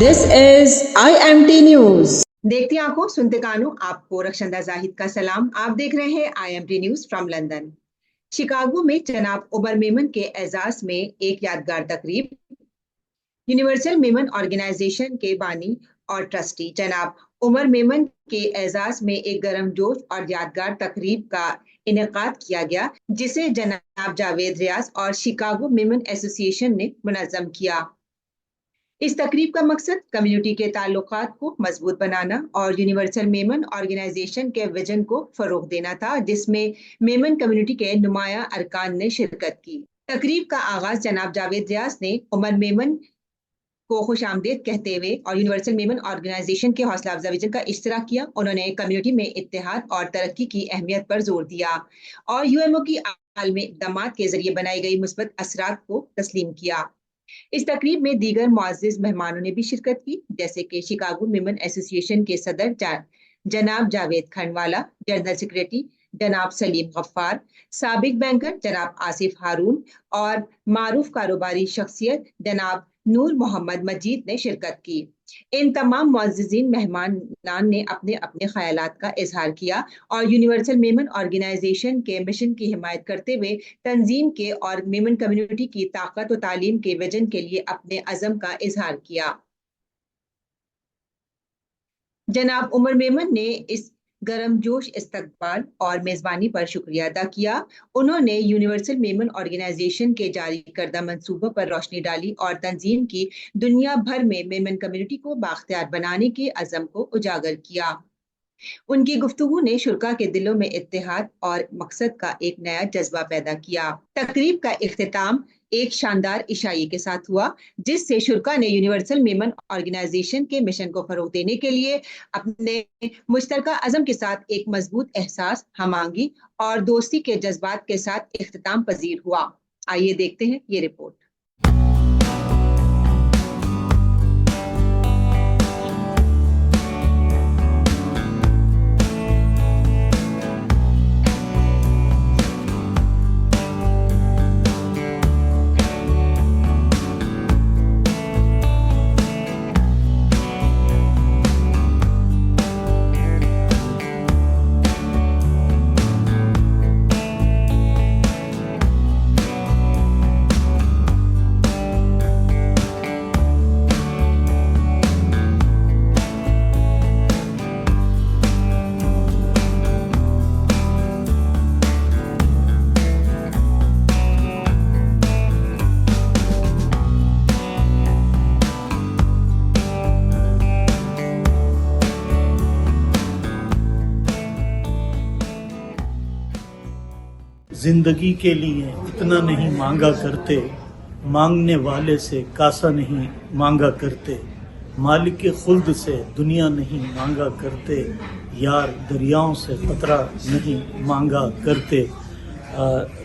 This is IMT News. देखती आंखों सुनते कानों, आपको रक्षंदा जाहिद का सलाम। आप देख रहे हैं IMT news from London. Chicago में जनाब उमर मेमन के एजाज में एक यादगार तकरीब। यूनिवर्सल मेमन ऑर्गेनाइजेशन के बानी और ट्रस्टी जनाब उमर मेमन के एजाज में एक गर्मजोश और यादगार तकरीब का इनेकाद किया गया, जिसे जनाब जावेद रियाज और शिकागो मेमन एसोसिएशन ने मुनज़्ज़म किया। इस तकरीब का मकसद कम्युनिटी के ताल्लुकात को मजबूत बनाना और यूनिवर्सल मेमन ऑर्गेनाइजेशन के विजन को फरोग देना था, जिसमें मेमन कम्युनिटी के नुमाया अरकान ने शिरकत की। तकरीब का आगाज जनाब जावेद रियाज ने उमर मेमन को खुश आमदीद कहते हुए और यूनिवर्सल मेमन ऑर्गेनाइजेशन के हौसला अफजा विजन का इश्तराक किया। उन्होंने कम्युनिटी में इत्तेहाद और तरक्की की अहमियत पर जोर दिया और UMO की आलमी इक़दामात के जरिए बनाई गई मुस्बत असरात को तस्लीम किया। इस तकरीब में दीगर मुअज़्ज़िज़ मेहमानों ने भी शिरकत की, जैसे कि शिकागो मेमन एसोसिएशन के सदर जनाब जावेद खंडवाला, जनरल सेक्रेटरी जनाब सलीम गफ्फार, साबिक बैंकर जनाब आसिफ हारून और मारूफ कारोबारी शख्सियत जनाब नूर मोहम्मद मजीद ने शिरकत की। इन तमाम मुअज़्ज़िज़ीन मेहमानान ने अपने अपने ख्यालात का इजहार किया और यूनिवर्सल मेमन ऑर्गेनाइजेशन के मिशन की हिमायत करते हुए तंजीम के और मेमन कम्युनिटी की ताकत और तालीम के विजन के लिए अपने अज़म का इजहार किया। जनाब उमर मेमन ने इस गर्मजोश इस्तकबाल और मेज़बानी पर शुक्रिया अदा किया। उन्होंने यूनिवर्सल मेमन ऑर्गेनाइजेशन के जारी करदा मंसूबों पर रोशनी डाली और तंजीम की दुनिया भर में मेमन कम्युनिटी को बाख्तियार बनाने के अज़म को उजागर किया। उनकी गुफ्तगू ने शुरका के दिलों में इत्तेहाद और मकसद का एक नया जज्बा पैदा किया। तकरीब का इख्तिताम एक शानदार इशाई के साथ हुआ, जिससे शुरका ने यूनिवर्सल मेमन ऑर्गेनाइजेशन के मिशन को फरोग देने के लिए अपने मुश्तरका अज़म के साथ एक मजबूत एहसास, हमांगी और दोस्ती के जज्बात के साथ इख्तिताम पजीर हुआ। आइए देखते हैं ये रिपोर्ट। जिंदगी के लिए इतना नहीं मांगा करते, मांगने वाले से कासा नहीं मांगा करते, मालिक के खुल्द से दुनिया नहीं मांगा करते, यार दरियाओं से कतरा नहीं मांगा करते।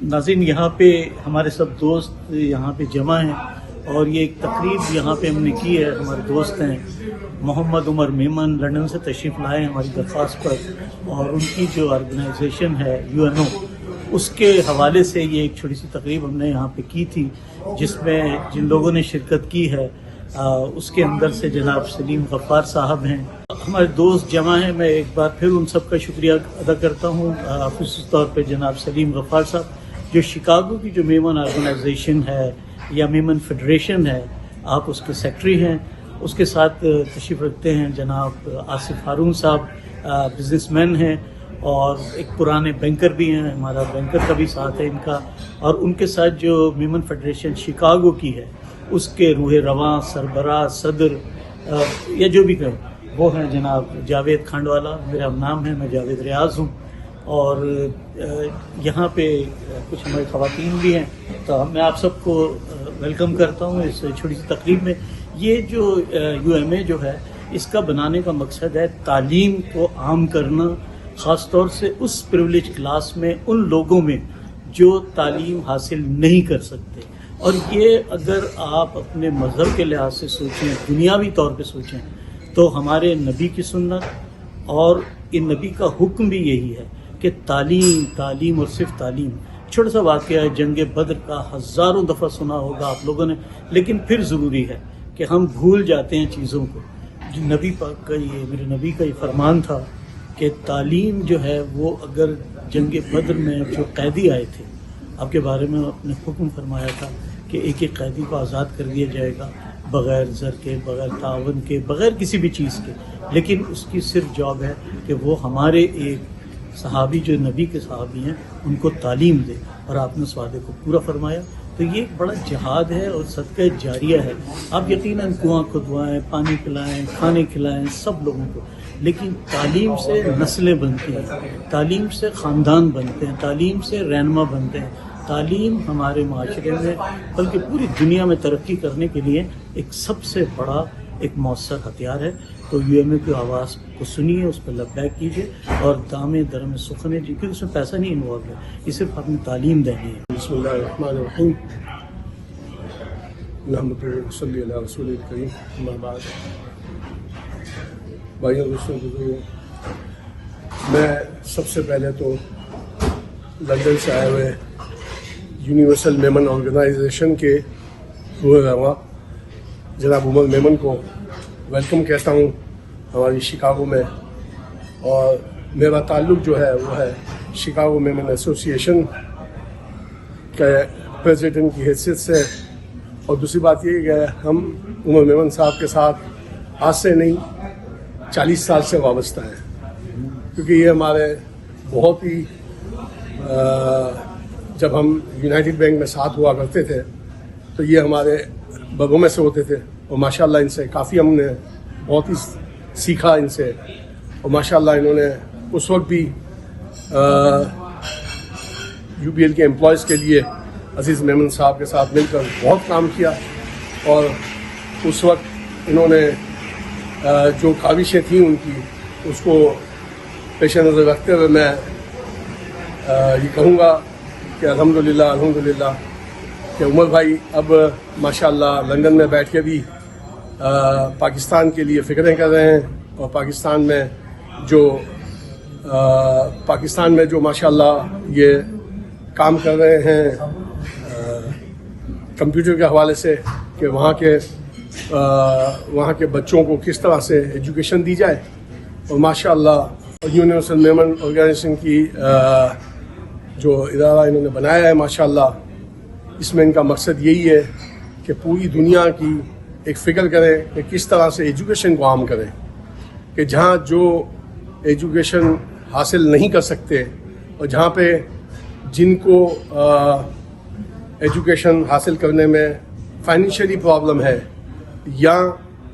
नाज़रीन, यहाँ पे हमारे सब दोस्त यहाँ पे जमा हैं और ये एक तकरीब यहाँ पे हमने की है। हमारे दोस्त हैं मोहम्मद उमर मेमन, लंदन से तशरीफ़ लाए हैं हमारी दरख्वास्त पर, और उनकी जो ऑर्गेनाइजेशन है UNO, उसके हवाले से ये एक छोटी सी तकरीब हमने यहाँ पे की थी, जिसमें जिन लोगों ने शिरकत की है उसके अंदर से जनाब सलीम गफ्फार साहब हैं। हमारे दोस्त जमा हैं। मैं एक बार फिर उन सब का शुक्रिया अदा करता हूँ, ख़ुसूसी तौर पे जनाब सलीम गफ्फार साहब, जो शिकागो की जो मेमन ऑर्गेनाइजेशन है या मेमन फेडरेशन है, आप उसके सेक्रेटरी हैं। उसके साथ तशरीफ़ रखते हैं जनाब आसिफ हारून साहब, बिजनेसमैन हैं और एक पुराने बैंकर भी हैं, हमारा बैंकर का भी साथ है इनका, और उनके साथ जो मेमन फेडरेशन शिकागो की है उसके रूह रवां, सरबराह, सदर या जो भी कहें वो हैं जनाब जावेद खंडवाला। मेरा नाम है, मैं जावेद रियाज हूँ और यहाँ पे कुछ हमारी ख़वातीन भी हैं, तो मैं आप सबको वेलकम करता हूँ इस छोटी सी तकरीब में। ये जो UMA जो है, इसका बनाने का मकसद है तालीम को आम करना, ख़ास तौर से उस प्रिविलेज क्लास में, उन लोगों में जो तालीम हासिल नहीं कर सकते। और ये अगर आप अपने मज़हब के लिहाज से सोचें, दुनियावी तौर पे सोचें, तो हमारे नबी की सुन्नत और इन नबी का हुक्म भी यही है कि तालीम, तालीम और सिर्फ तालीम। छोटा सा वाक़या है, जंग बद्र का हज़ारों दफ़ा सुना होगा आप लोगों ने, लेकिन फिर ज़रूरी है کہ ہم بھول جاتے ہیں چیزوں کو. جو نبی پاک کا یہ میرے نبی کا یہ فرمان تھا کہ تعلیم جو ہے وہ اگر جنگ بدر میں جو قیدی آئے تھے آپ کے بارے میں آپ نے حکم فرمایا تھا کہ ایک ایک قیدی کو آزاد کر دیا جائے گا بغیر زر کے، بغیر تعاون کے، بغیر کسی بھی چیز کے، لیکن اس کی صرف جاب ہے کہ وہ ہمارے ایک صحابی جو نبی کے صحابی ہیں ان کو تعلیم دے، اور آپ نے اس وعدے کو پورا فرمایا. تو یہ ایک بڑا جہاد ہے اور صدقہ جاریہ ہے. آپ یقیناً کنواں کھدوائیں، پانی پلائیں، کھانے کھلائیں سب لوگوں کو، لیکن تعلیم سے نسلیں بنتی ہیں، تعلیم سے خاندان بنتے ہیں، تعلیم سے رہنما بنتے ہیں. تعلیم ہمارے معاشرے میں بلکہ پوری دنیا میں ترقی کرنے کے لیے ایک سب سے بڑا ایک مؤثر ہتھیار ہے. تو یو ایم اے کی آواز کو سنیے، اس پہ لبیک کیجیے اور دامے درم سخنے جی، کیونکہ اس میں پیسہ نہیں انوالو ہے، یہ صرف اپنی تعلیم دینی ہے. بسم اللہ الرحمن الرحیم. محمد صلی اللہ رسول الکریم. اما بعد، بھائیوں دوستوں بزرگوں، میں سب سے پہلے تو لندن سے آئے ہوئے یونیورسل میمن آرگنائزیشن کے روح رواں جناب عمر میمن کو ویلکم کہتا ہوں ہماری شکاگو میں. اور میرا تعلق جو ہے وہ ہے شکاگو میمن ایسوسی ایشن کے پریزیڈنٹ کی حیثیت سے. اور دوسری بات یہ کہ ہم عمر میمن صاحب کے ساتھ آج سے نہیں 40 سال سے وابستہ ہیں، کیونکہ یہ ہمارے بہت ہی جب ہم یونائٹڈ بینک میں ساتھ ہوا کرتے تھے تو یہ ہمارے بغوں میں سے ہوتے تھے، اور ماشاءاللہ ان سے کافی ہم نے بہت ہی سیکھا ان سے. اور ماشاءاللہ انہوں نے اس وقت بھی یو بی ایل کے امپلائیز کے لیے عزیز میمن صاحب کے ساتھ مل کر بہت کام کیا. اور اس وقت انہوں نے جو کاوشیں تھیں ان کی، اس کو پیش نظر رکھتے ہوئے میں یہ کہوں گا کہ الحمدللہ کہ عمر بھائی اب ماشاءاللہ لندن میں بیٹھ کے بھی پاکستان کے لیے فکریں کر رہے ہیں. اور پاکستان میں جو ماشاءاللہ یہ کام کر رہے ہیں کمپیوٹر کے حوالے سے کہ وہاں کے بچوں کو کس طرح سے ایجوکیشن دی جائے. اور ماشاءاللہ یونیورسل میمن آرگنائزیشن کی جو ادارہ انہوں نے بنایا ہے ماشاءاللہ، اس میں ان کا مقصد یہی ہے کہ پوری دنیا کی ایک فکر کریں کہ کس طرح سے ایجوکیشن کو عام کریں، کہ جہاں جو ایجوکیشن حاصل نہیں کر سکتے اور جہاں پہ جن کو ایجوکیشن حاصل کرنے میں فائنینشلی پرابلم ہے یا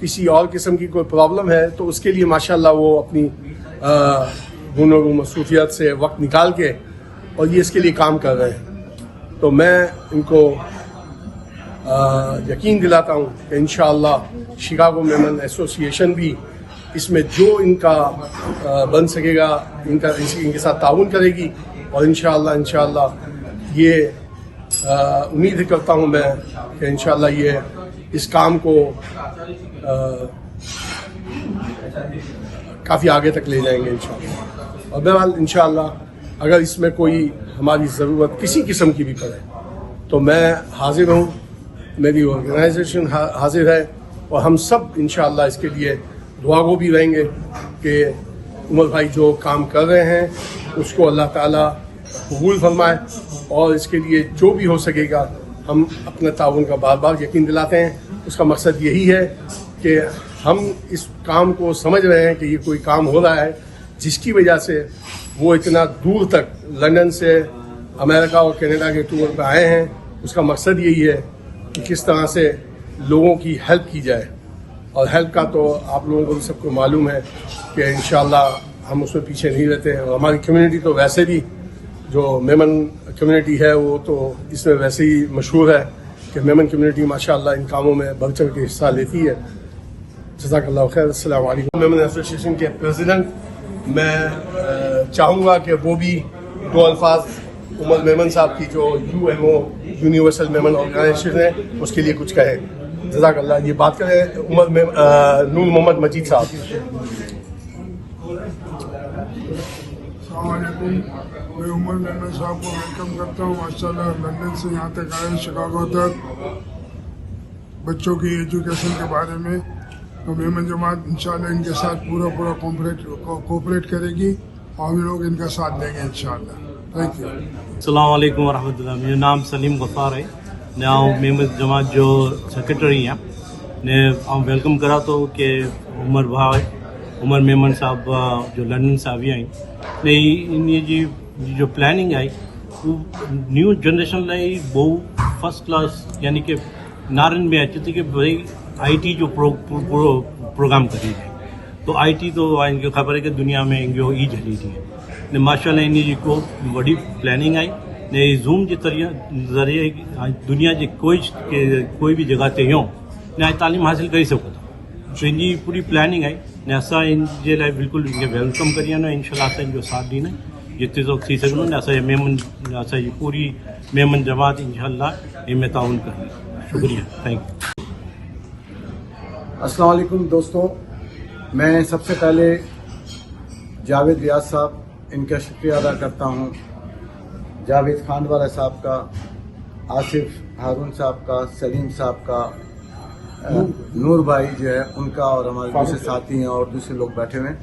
کسی اور قسم کی کوئی پرابلم ہے، تو اس کے لیے ماشاءاللہ وہ اپنی ہنر و مصروفیات سے وقت نکال کے اور یہ اس کے لیے کام کر رہے ہیں. تو میں ان کو یقین دلاتا ہوں کہ انشاءاللہ شکاگو میمن ایسوسی ایشن بھی اس میں جو ان کا بن سکے گا ان کے ساتھ تعاون کرے گی. اور انشاءاللہ یہ امید کرتا ہوں میں کہ انشاءاللہ یہ اس کام کو کافی آگے تک لے جائیں گے انشاءاللہ. اور بہرحال انشاءاللہ اگر اس میں کوئی ہماری ضرورت کسی قسم کی بھی پڑے تو میں حاضر ہوں، میری آرگنائزیشن حاضر ہے، اور ہم سب انشاءاللہ اس کے لیے دعا گو بھی رہیں گے کہ عمر بھائی جو کام کر رہے ہیں اس کو اللہ تعالیٰ قبول فرمائے. اور اس کے لیے جو بھی ہو سکے گا ہم اپنے تعاون کا بار بار یقین دلاتے ہیں. اس کا مقصد یہی ہے کہ ہم اس کام کو سمجھ رہے ہیں کہ یہ کوئی کام ہو رہا ہے جس کی وجہ سے وہ اتنا دور تک لندن سے امریکہ اور کینیڈا کے ٹور پہ آئے ہیں. اس کا مقصد یہی ہے کہ کس طرح سے لوگوں کی ہیلپ کی جائے. اور ہیلپ کا تو آپ لوگوں کو سب کو معلوم ہے کہ انشاءاللہ ہم اس میں پیچھے نہیں رہتے ہیں. اور ہماری کمیونٹی تو ویسے بھی جو میمن کمیونٹی ہے وہ تو اس میں ویسے ہی مشہور ہے کہ میمن کمیونٹی ماشاءاللہ ان کاموں میں بڑھ چڑھ کے حصہ لیتی ہے. جزاک اللہ خیر. السلام علیکم. میمن ایسوسی ایشن کے پریزیڈنٹ، میں چاہوں گا کہ وہ بھی دو الفاظ عمر میمن صاحب کی جو UMO یونیورسل میمن آرگنائزیشن ہے اس کے لیے کچھ کہیں. جزاک اللہ. یہ بات کریں نور محمد مجید صاحب. السلام علیکم. میں عمر میمن صاحب کو ویلکم کرتا ہوں. ماشاءاللہ لندن سے یہاں تک آئے، شکاگو تک. बच्चों की एजुकेशन के बारे में, तो मेमन जमात इंशाल्लाह इनके साथ पूरा कोऑपरेट करेगी और हम लोग इनका साथ देंगे इंशाल्लाह। Thank you. अस्सलाम वालेकुम वरहमतुल्लाह। मेरा नाम सलीम गफ़ार है। मैं मेमन जमात जो सेक्रेटरी हैं ने हम वेलकम करा तो कि उमर मेमन साहब जो लंदन से आवी आई ने इन ये जो प्लानिंग आई वो न्यू जनरेशन लाई बहुत फर्स्ट क्लास यानी कि नारन में अच्छी थी कि भाई आईटी जो प्रोग्राम करी है तो आईटी तो इनकी खबर है कि दुनिया में इनको ई झली थी ने माशाल्लाह इन जी को बड़ी प्लानिंग आई ने जूम के ज़रिए दुनिया के कोई भी जगह ते हो ने तालीम हासिल कर सको तो इनकी पूरी प्लानिंग आई ने असा इन जे लाइ बिल्कुल इनके वेलकम करिए ना इंशाल्लाह असा इनको साथ दी जितने तो थी सघूं ने असा मेमन असा पूरी मेमन जमात इंशाल्लाह इनमें ताउन कर। शुक्रिया, थैंक यू। अस्सलाम वालेकुम दोस्तों, मैं सबसे पहले जावेद रियाज साहब इनका शुक्रिया अदा करता हूँ, जावेद खानवाला साहब का, आसिफ हारून साहब का, सलीम साहब का, नूर भाई जो है उनका और हमारे दूसरे साथी हैं और दूसरे लोग बैठे हुए हैं।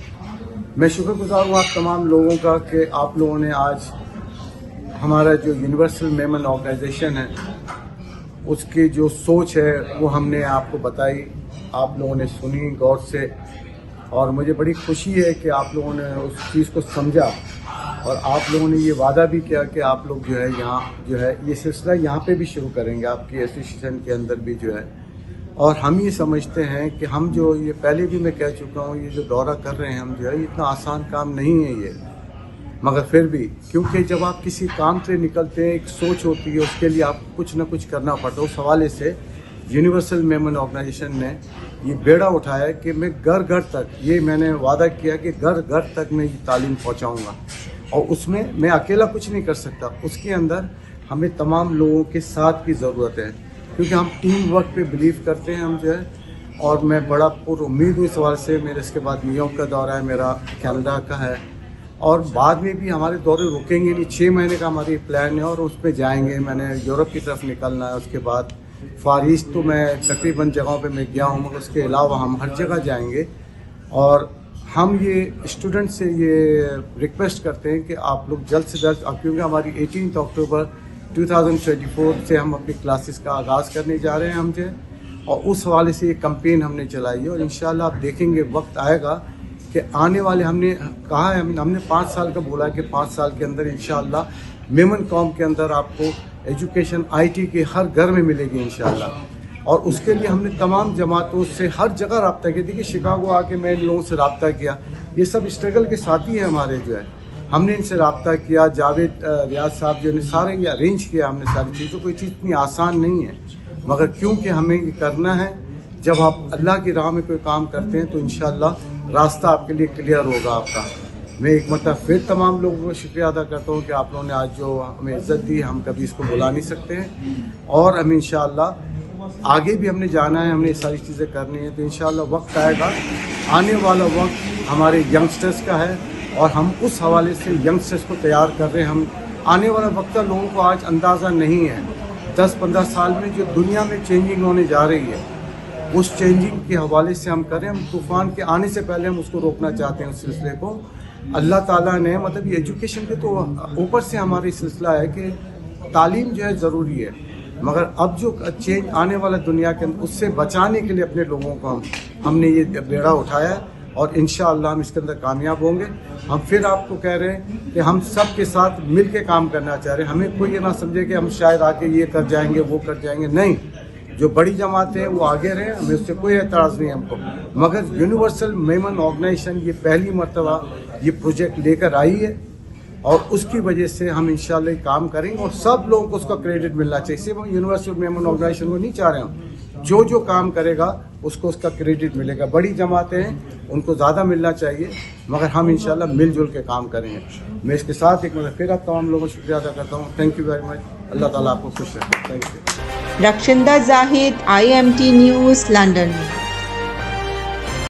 मैं शुक्रगुजार हूँ आप तमाम लोगों का कि आप लोगों ने आज हमारा जो यूनिवर्सल मेमन ऑर्गेनाइजेशन है उसकी जो सोच है वो हमने आपको बताई, आप लोगों ने सुनी गौर से और मुझे बड़ी खुशी है कि आप लोगों ने उस चीज़ को समझा और आप लोगों ने ये वादा भी किया कि आप लोग जो है यहाँ जो है ये सिलसिला यहाँ पे भी शुरू करेंगे आपकी एसोसिएशन के अंदर भी जो है। और हम ये समझते हैं कि हम जो ये पहले भी मैं कह चुका हूँ ये जो दौरा कर रहे हैं हम जो है इतना आसान काम नहीं है ये, मगर फिर भी क्योंकि जब आप किसी काम से निकलते हैं एक सोच होती है उसके लिए आप कुछ ना कुछ करना पड़ता है। उस हवाले से यूनिवर्सल मेमन ऑर्गेनाइजेशन ने ये बेड़ा उठाया कि मैं घर घर तक ये मैंने वादा किया कि घर घर तक मैं ये तालीम पहुँचाऊँगा और उसमें मैं अकेला कुछ नहीं कर सकता, उसके अंदर हमें तमाम लोगों के साथ की ज़रूरत है क्योंकि हम टीम वर्क पे बिलीव करते हैं हम जो है। और मैं बड़ा पुरुम्मीद हूँ इस सवाल से। मेरे इसके बाद न्यूयॉर्क का दौरा है, मेरा कनाडा का है और बाद में भी हमारे दौरे रुकेंगे नहीं। 6 महीने का हमारी प्लान है और उस पर जाएंगे। मैंने यूरोप की तरफ निकलना है, उसके बाद फार ईस्ट तो मैं तकरीबन जगहों पे मैं गया हूँ मगर उसके अलावा हम हर जगह जाएंगे। और हम ये स्टूडेंट से ये रिक्वेस्ट करते हैं कि आप लोग जल्द से जल्द, क्योंकि हमारी 18 अक्टूबर 2024 से हम अपनी क्लासेस का आगाज़ करने जा रहे हैं हम जो, और उस हवाले से ये कैंपेन हमने चलाई है और इंशाल्लाह आप देखेंगे वक्त आएगा कि आने वाले हमने कहा है हमने 5 साल का बोला है कि 5 साल के अंदर इंशाल्लाह मेमन कौम के अंदर आपको एजुकेशन आईटी के हर घर में मिलेगी इंशाल्लाह। और उसके लिए हमने तमाम जमातों से हर जगह रब्ता किया। देखिए शिकागो आके मैं इन लोगों से रब्ता किया, ये सब स्ट्रगल के साथी हैं हमारे जो है, हमने इनसे रब्ता किया। जावेद रियाज साहब जो ने सारे ये अरेंज किया हमने सारी चीज़ों। कोई चीज़ इतनी आसान नहीं है मगर क्योंकि हमें ये करना है। जब आप अल्लाह की राह में कोई काम करते हैं तो इंशाल्लाह रास्ता आपके लिए क्लियर होगा आपका। मैं एक मतलब फिर तमाम लोगों को शुक्रिया अदा करता हूँ कि आप लोगों ने आज जो हमें इज़्ज़त दी, हम कभी इसको भुला नहीं सकते हैं और हम इंशाल्लाह आगे भी हमने जाना है, हमने ये सारी चीज़ें करनी है। तो इंशाल्लाह वक्त आएगा, आने वाला वक्त हमारे यंगस्टर्स का है और हम उस हवाले से यंगस्टर्स को तैयार कर रहे हैं। हम आने वाला वक्त लोगों को आज अंदाज़ा नहीं है 10-15 साल में जो दुनिया में चेंजिंग होने जा रही है उस चेंजिंग के हवाले से हम करें। हम तूफ़ान के आने से पहले हम उसको रोकना चाहते हैं। उस सिलसिले को अल्लाह ताला ने मतलब ये एजुकेशन के तो ऊपर से हमारी सिलसिला है कि तालीम जो है ज़रूरी है, मगर अब जो चेंज आने वाला दुनिया के अंदर उससे बचाने के लिए अपने लोगों को हमने ये बेड़ा उठाया है और इंशाअल्लाह हम इसके अंदर कामयाब होंगे। हम फिर आपको कह रहे हैं कि हम सब के साथ मिल के काम करना चाह रहे हैं। हमें कोई ये ना समझे कि हम शायद आके ये कर जाएंगे वो कर जाएंगे, नहीं। जो बड़ी जमातें हैं वो आगे रहें, हमें उससे कोई एतराज़ नहीं हमको, मगर यूनिवर्सल मेमन ऑर्गेनाइजेशन ये पहली मरतबा ये प्रोजेक्ट लेकर आई है और उसकी वजह से हम इंशाल्लाह काम करेंगे और सब लोगों को उसका क्रेडिट मिलना चाहिए। सिर्फ हम यूनिवर्सल मेमन ऑर्गेनाइजेशन को नहीं चाह रहे हम, जो काम करेगा उसको उसका क्रेडिट मिलेगा। बड़ी जमातें हैं उनको ज़्यादा मिलना चाहिए, मगर हम इंशाल्लाह मिलजुल के काम करेंगे। मैं इसके साथ एक मतलब फिर आप तमाम लोगों को शुक्रिया अदा करता हूँ। Thank you very much. अल्लाह ताला आपको खुश रखे। Thank you. Rakhshinda Zahid, IMT News, London.